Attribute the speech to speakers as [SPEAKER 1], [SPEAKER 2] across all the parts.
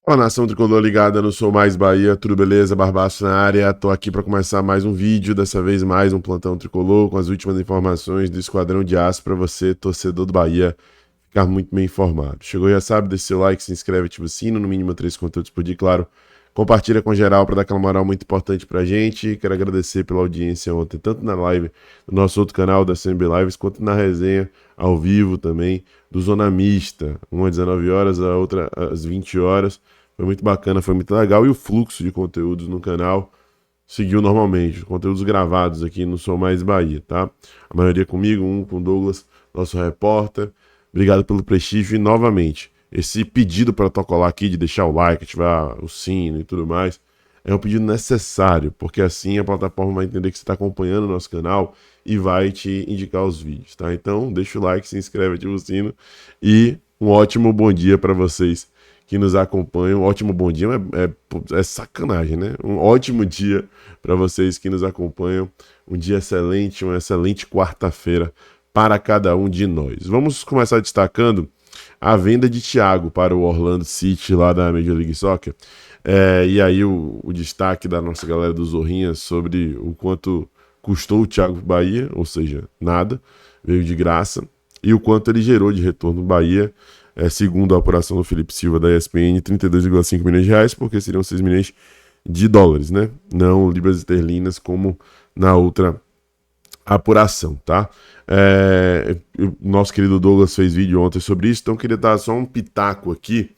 [SPEAKER 1] Fala, nação tricolor ligada no Sou Mais Bahia, tudo beleza? Barbaço na área, tô aqui para começar mais um vídeo, dessa vez mais um plantão tricolor com as últimas informações do Esquadrão de Aço para você, torcedor do Bahia, ficar muito bem informado. Chegou, já sabe, deixa seu like, se inscreve, ativa o sino, no mínimo 3 conteúdos por dia, claro. Compartilha com geral para dar aquela moral muito importante pra gente. Quero agradecer pela audiência ontem, tanto na live do nosso outro canal da CMB Lives, quanto na resenha ao vivo também do Zona Mista, uma às 19 horas, a outra às 20 horas. Foi muito bacana, foi muito legal. E o fluxo de conteúdos no canal seguiu normalmente. Conteúdos gravados aqui no Sou Mais Bahia, tá? A maioria comigo, um com o Douglas, nosso repórter. Obrigado pelo prestígio e novamente, esse pedido protocolar aqui de deixar o like, ativar o sino e tudo mais, é um pedido necessário, porque assim a plataforma vai entender que você está acompanhando o nosso canal e vai te indicar os vídeos, tá? Então, deixa o like, se inscreve, ativa o sino e um ótimo bom dia para vocês que nos acompanham. Um ótimo bom dia é sacanagem, né? Um ótimo dia para vocês que nos acompanham. Um dia excelente, uma excelente quarta-feira para cada um de nós. Vamos começar destacando a venda de Thiago para o Orlando City lá da Major League Soccer. E aí o destaque da nossa galera do Zorrinha sobre o quanto custou o Thiago para o Bahia, ou seja, nada, veio de graça, e o quanto ele gerou de retorno no Bahia, segundo a apuração do Felipe Silva da ESPN, 32,5 milhões de reais, porque seriam 6 milhões de dólares, né? Não libras esterlinas como na outra apuração, tá? O nosso querido Douglas fez vídeo ontem sobre isso, então eu queria dar só um pitaco aqui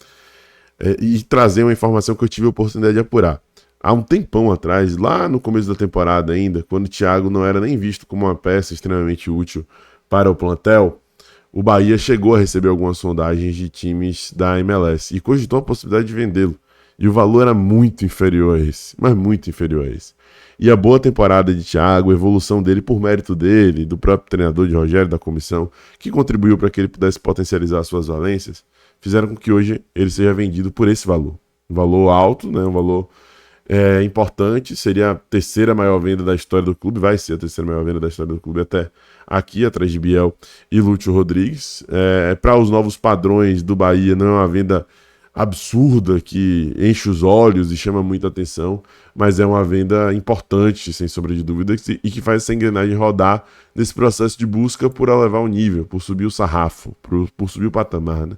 [SPEAKER 1] e trazer uma informação que eu tive a oportunidade de apurar. Há um tempão atrás, lá no começo da temporada ainda, quando o Thiago não era nem visto como uma peça extremamente útil para o plantel, o Bahia chegou a receber algumas sondagens de times da MLS e cogitou a possibilidade de vendê-lo. E o valor era muito inferior a esse, mas muito inferior a esse. E a boa temporada de Thiago, a evolução dele por mérito dele, do próprio treinador de Rogério, da comissão, que contribuiu para que ele pudesse potencializar suas valências, fizeram com que hoje ele seja vendido por esse valor. Um valor alto, né, um valor importante, seria a terceira maior venda da história do clube, vai ser a terceira maior venda da história do clube até aqui, atrás de Biel e Lúcio Rodrigues. Para os novos padrões do Bahia, não é uma venda absurda que enche os olhos e chama muita atenção, mas é uma venda importante, sem sombra de dúvida, e que faz essa engrenagem rodar nesse processo de busca por elevar o nível, por subir o sarrafo, por subir o patamar, né?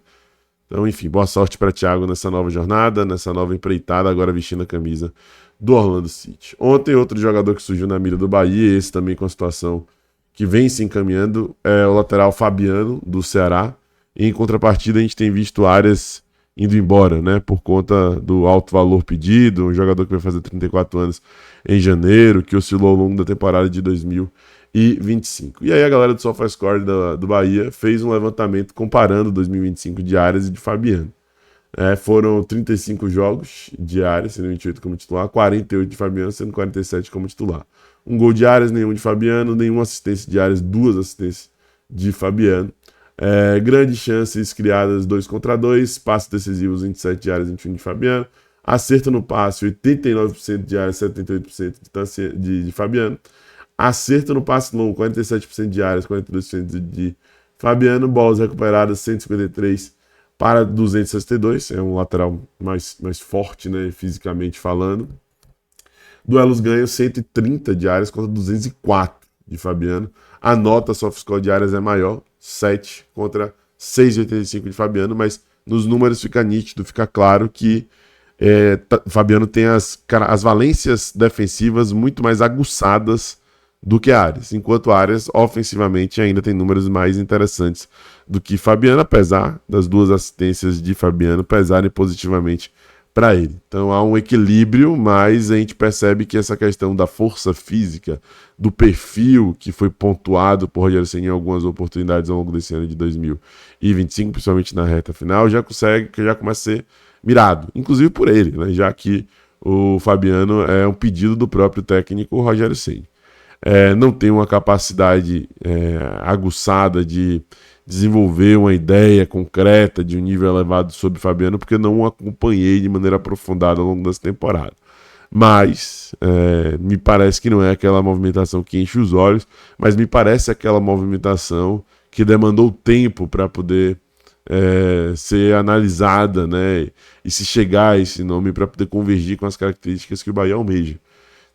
[SPEAKER 1] Então, enfim, boa sorte para Thiago nessa nova jornada, nessa nova empreitada, agora vestindo a camisa do Orlando City. Ontem, outro jogador que surgiu na mira do Bahia, esse também com a situação que vem se encaminhando, é o lateral Fabiano, do Ceará. E, em contrapartida, a gente tem visto áreas indo embora, né, por conta do alto valor pedido, um jogador que vai fazer 34 anos em janeiro, que oscilou ao longo da temporada de 2025. E aí a galera do SofaScore do Bahia fez um levantamento comparando 2025 de Arias e de Fabiano. Foram 35 jogos de Arias, sendo 28 como titular, 48 de Fabiano, sendo 47 como titular. Um gol de Arias, nenhum de Fabiano, nenhuma assistência de Arias, duas assistências de Fabiano. Grandes chances criadas 2 contra 2, passes decisivos 27 de Arias, 21 de Fabiano, acerto no passe 89% de Arias, 78% de Fabiano, acerto no passe longo 47% de Arias, 42% de Fabiano, bolas recuperadas 153 para 262, é um lateral mais forte, né, fisicamente falando. Duelos ganhos 130 de Arias contra 204 de Fabiano. A nota SofaScore de Arias é maior, 7 contra 6,85 de Fabiano, mas nos números fica nítido, fica claro que Fabiano tem as valências defensivas muito mais aguçadas do que Arias, enquanto Arias ofensivamente ainda tem números mais interessantes do que Fabiano, apesar das duas assistências de Fabiano pesarem positivamente para ele. Então há um equilíbrio, mas a gente percebe que essa questão da força física, do perfil que foi pontuado por Rogério Ceni em algumas oportunidades ao longo desse ano de 2025, principalmente na reta final, já começa a ser mirado, inclusive por ele, né? Já que o Fabiano é um pedido do próprio técnico Rogério Ceni. Não tem uma capacidade aguçada de desenvolver uma ideia concreta de um nível elevado sobre Fabiano, porque não o acompanhei de maneira aprofundada ao longo dessa temporada. Mas me parece que não é aquela movimentação que enche os olhos, mas me parece aquela movimentação que demandou tempo para poder ser analisada, né, e se chegar a esse nome para poder convergir com as características que o Bahia almeja.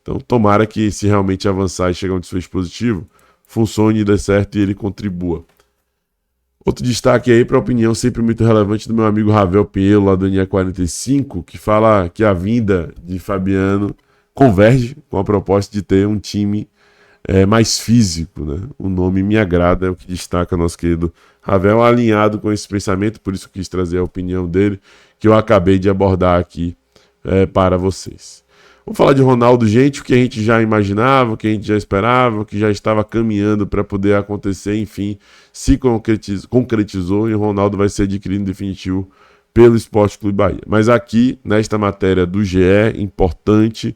[SPEAKER 1] Então, tomara que, se realmente avançar e chegar a um desfecho positivo, funcione, dê certo e ele contribua. Outro destaque aí para a opinião sempre muito relevante do meu amigo Ravel Pinheiro, lá do NE45, que fala que a vinda de Fabiano converge com a proposta de ter um time mais físico, né? O nome me agrada, é o que destaca nosso querido Ravel, alinhado com esse pensamento, por isso quis trazer a opinião dele, que eu acabei de abordar aqui para vocês. Vamos falar de Ronaldo, gente, o que a gente já imaginava, o que a gente já esperava, o que já estava caminhando para poder acontecer, enfim, se concretizou e o Ronaldo vai ser adquirido em definitivo pelo Sport Clube Bahia. Mas aqui, nesta matéria do GE, importante,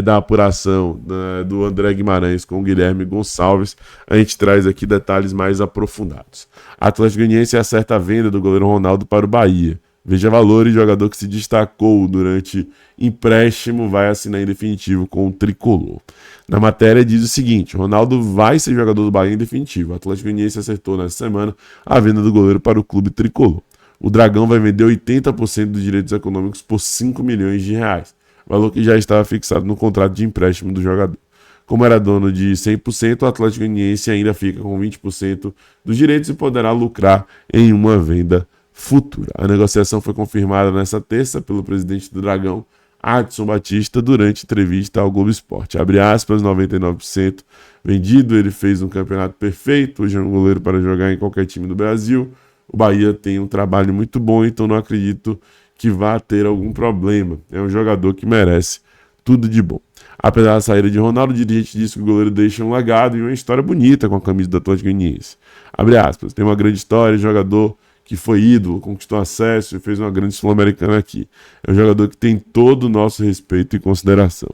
[SPEAKER 1] da apuração, né, do André Guimarães com o Guilherme Gonçalves, a gente traz aqui detalhes mais aprofundados. A Atlético Goianiense acerta a venda do goleiro Ronaldo para o Bahia. Veja valores, jogador que se destacou durante empréstimo vai assinar em definitivo com o Tricolor. Na matéria diz o seguinte: Ronaldo vai ser jogador do Bahia em definitivo. O Atlético Goianiense acertou nessa semana a venda do goleiro para o clube Tricolor. O Dragão vai vender 80% dos direitos econômicos por 5 milhões de reais, valor que já estava fixado no contrato de empréstimo do jogador. Como era dono de 100%, o Atlético Goianiense ainda fica com 20% dos direitos e poderá lucrar em uma venda futura. A negociação foi confirmada nesta terça pelo presidente do Dragão, Adson Batista, durante entrevista ao Globo Esporte. Abre aspas, 99% vendido, ele fez um campeonato perfeito, hoje é um goleiro para jogar em qualquer time do Brasil. O Bahia tem um trabalho muito bom, então não acredito que vá ter algum problema. É um jogador que merece tudo de bom. Apesar da saída de Ronaldo, o dirigente disse que o goleiro deixa um legado e uma história bonita com a camisa do Atlético Goianiense. Abre aspas, tem uma grande história, jogador que foi ídolo, conquistou acesso e fez uma grande Sul-Americana aqui. É um jogador que tem todo o nosso respeito e consideração.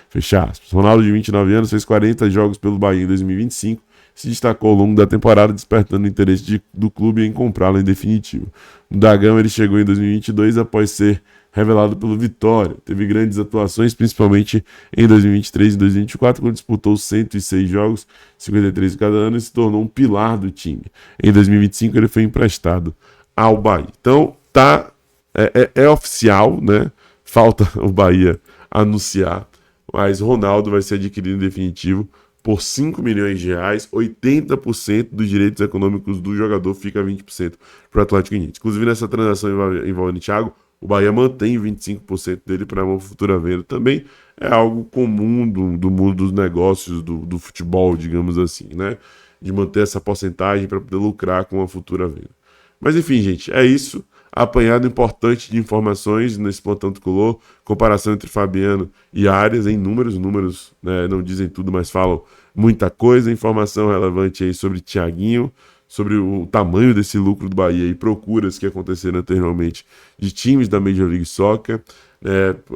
[SPEAKER 1] Fecha aspas. Ronaldo, de 29 anos, fez 40 jogos pelo Bahia em 2025, se destacou ao longo da temporada, despertando o interesse do clube em comprá-lo em definitivo. No Dragão, ele chegou em 2022 após ser revelado pelo Vitória. Teve grandes atuações, principalmente em 2023 e 2024, quando disputou 106 jogos, 53 em cada ano, e se tornou um pilar do time. Em 2025, ele foi emprestado ao Bahia. Então, é oficial, né? Falta o Bahia anunciar, mas Ronaldo vai ser adquirido em definitivo por 5 milhões de reais, 80% dos direitos econômicos do jogador fica 20% para o Atlético Goianiense. Inclusive, nessa transação envolvendo o Thiago, o Bahia mantém 25% dele para uma futura venda. Também é algo comum do mundo dos negócios, do futebol, digamos assim, né? De manter essa porcentagem para poder lucrar com uma futura venda. Mas enfim, gente, é isso. Apanhado importante de informações nesse plantão tricolor, comparação entre Fabiano e Arias em números, né, não dizem tudo, mas falam muita coisa, informação relevante aí sobre Thiaguinho, sobre o tamanho desse lucro do Bahia e procuras que aconteceram anteriormente de times da Major League Soccer,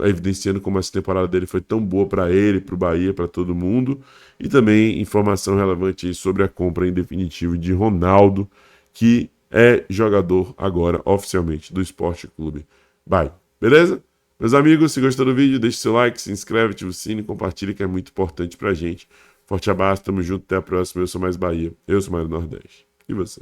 [SPEAKER 1] evidenciando como essa temporada dele foi tão boa para ele, para o Bahia, para todo mundo, e também informação relevante aí sobre a compra em definitivo de Ronaldo, que é jogador agora oficialmente do Sport Clube Bahia. Beleza? Meus amigos, se gostou do vídeo, deixe seu like, se inscreve, ativa o sino e compartilha, que é muito importante pra gente. Forte abraço, tamo junto, até a próxima. Eu sou Mais Bahia, eu sou Mais Nordeste. E você?